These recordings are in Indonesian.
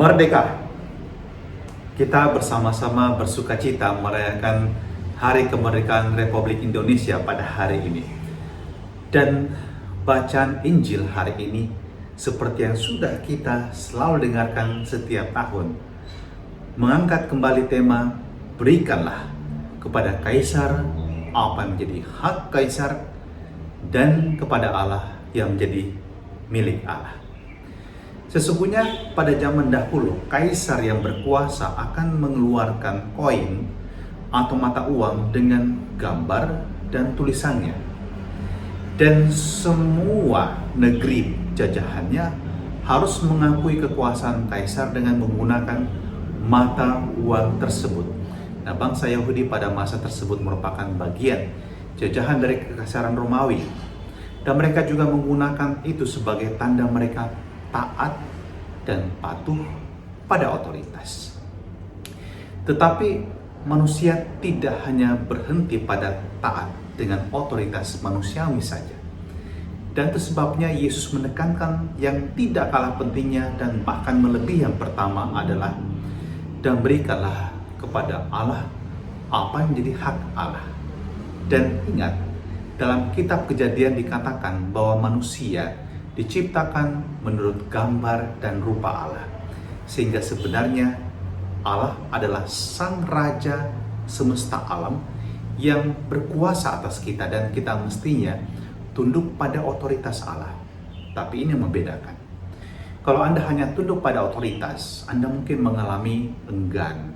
Merdeka. Kita bersama-sama bersukacita merayakan Hari Kemerdekaan Republik Indonesia pada hari ini. Dan bacaan Injil hari ini seperti yang sudah kita selalu dengarkan setiap tahun, mengangkat kembali tema berikanlah kepada Kaisar apa yang menjadi hak Kaisar dan kepada Allah yang menjadi milik Allah. Sesungguhnya pada zaman dahulu, kaisar yang berkuasa akan mengeluarkan koin atau mata uang dengan gambar dan tulisannya. Dan semua negeri jajahannya harus mengakui kekuasaan kaisar dengan menggunakan mata uang tersebut. Nah, bangsa Yahudi pada masa tersebut merupakan bagian jajahan dari kekaisaran Romawi. Dan mereka juga menggunakan itu sebagai tanda mereka taat dan patuh pada otoritas. Tetapi manusia tidak hanya berhenti pada taat dengan otoritas manusiawi saja. Dan itu sebabnya Yesus menekankan yang tidak kalah pentingnya dan bahkan melebihi yang pertama adalah dan berikanlah kepada Allah apa yang menjadi hak Allah. Dan ingat, dalam kitab Kejadian dikatakan bahwa manusia diciptakan menurut gambar dan rupa Allah. Sehingga sebenarnya Allah adalah sang raja semesta alam yang berkuasa atas kita dan kita mestinya tunduk pada otoritas Allah. Tapi ini membedakan. Kalau Anda hanya tunduk pada otoritas, Anda mungkin mengalami enggan,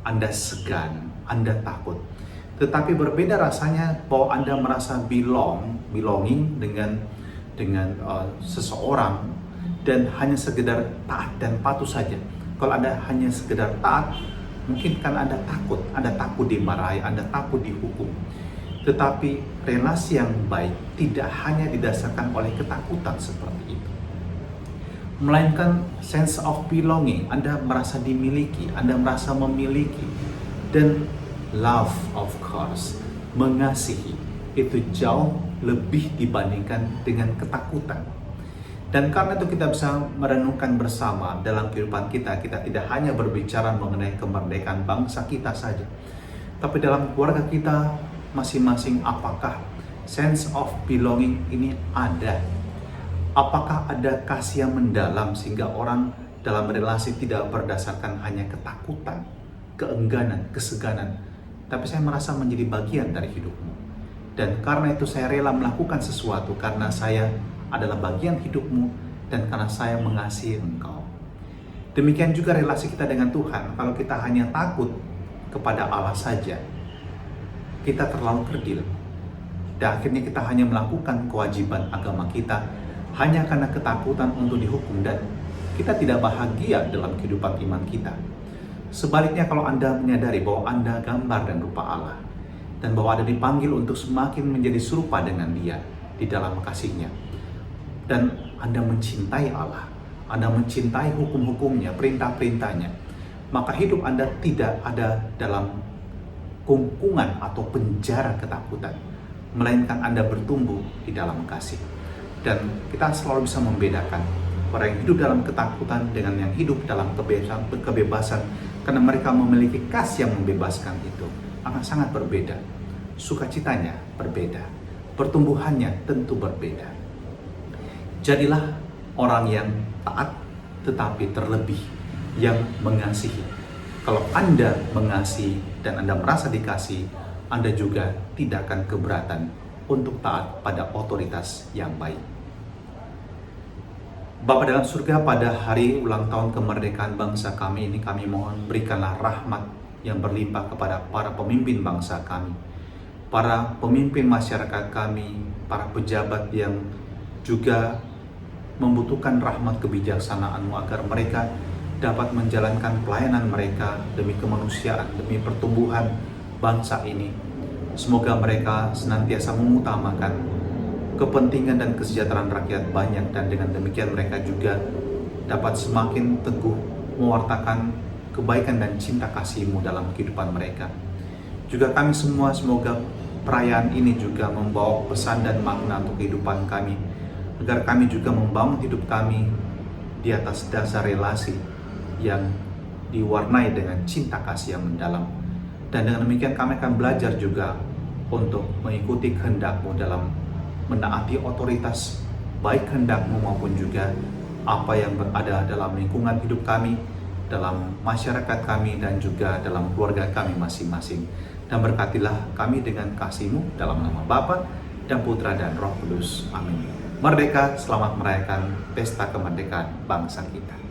Anda segan, Anda takut. Tetapi berbeda rasanya bahwa Anda merasa belonging dengan seseorang dan hanya sekedar taat dan patuh saja. Kalau Anda hanya sekedar taat, mungkin kan Anda takut dimarahi, Anda takut dihukum. Tetapi relasi yang baik tidak hanya didasarkan oleh ketakutan seperti itu, melainkan sense of belonging. Anda merasa dimiliki, Anda merasa memiliki, dan love of course, mengasihi, itu jauh lebih dibandingkan dengan ketakutan. Dan karena itu kita bisa merenungkan bersama dalam kehidupan kita tidak hanya berbicara mengenai kemerdekaan bangsa kita saja, tapi dalam keluarga kita masing-masing, apakah sense of belonging ini ada? Apakah ada kasih yang mendalam sehingga orang dalam relasi tidak berdasarkan hanya ketakutan, keengganan, keseganan, tapi saya merasa menjadi bagian dari hidupmu. Dan karena itu saya rela melakukan sesuatu karena saya adalah bagian hidupmu dan karena saya mengasihi engkau. Demikian juga relasi kita dengan Tuhan. Kalau kita hanya takut kepada Allah saja, kita terlalu kerdil. Dan akhirnya kita hanya melakukan kewajiban agama kita hanya karena ketakutan untuk dihukum dan kita tidak bahagia dalam kehidupan iman kita. Sebaliknya, kalau Anda menyadari bahwa Anda gambar dan rupa Allah, dan bahwa Anda dipanggil untuk semakin menjadi serupa dengan Dia di dalam kasih-Nya, dan Anda mencintai Allah, Anda mencintai hukum-hukumnya, perintah-perintahnya, maka hidup Anda tidak ada dalam kungkungan atau penjara ketakutan, melainkan Anda bertumbuh di dalam kasih. Dan kita selalu bisa membedakan orang yang hidup dalam ketakutan dengan yang hidup dalam kebebasan, karena mereka memiliki kasih yang membebaskan itu akan sangat berbeda. Sukacitanya berbeda, pertumbuhannya tentu berbeda. Jadilah orang yang taat tetapi terlebih yang mengasihi. Kalau Anda mengasihi dan Anda merasa dikasihi, Anda juga tidak akan keberatan untuk taat pada otoritas yang baik. Bapa dalam surga, pada hari ulang tahun kemerdekaan bangsa kami ini, kami mohon berikanlah rahmat yang berlimpah kepada para pemimpin bangsa kami, para pemimpin masyarakat kami, para pejabat yang juga membutuhkan rahmat kebijaksanaan-Mu agar mereka dapat menjalankan pelayanan mereka demi kemanusiaan, demi pertumbuhan bangsa ini. Semoga mereka senantiasa mengutamakan kepentingan dan kesejahteraan rakyat banyak, dan dengan demikian mereka juga dapat semakin teguh mewartakan kebaikan dan cinta kasih-Mu dalam kehidupan mereka. Juga kami semua, semoga perayaan ini juga membawa pesan dan makna untuk kehidupan kami, agar kami juga membangun hidup kami di atas dasar relasi yang diwarnai dengan cinta kasih yang mendalam. Dan dengan demikian kami akan belajar juga untuk mengikuti kehendak-Mu dalam menaati otoritas, baik kehendak-Mu maupun juga apa yang berada dalam lingkungan hidup kami, dalam masyarakat kami, dan juga dalam keluarga kami masing-masing. Dan berkatilah kami dengan kasih-Mu dalam nama Bapa dan Putra dan Roh Kudus. Amin. Merdeka, selamat merayakan pesta kemerdekaan bangsa kita.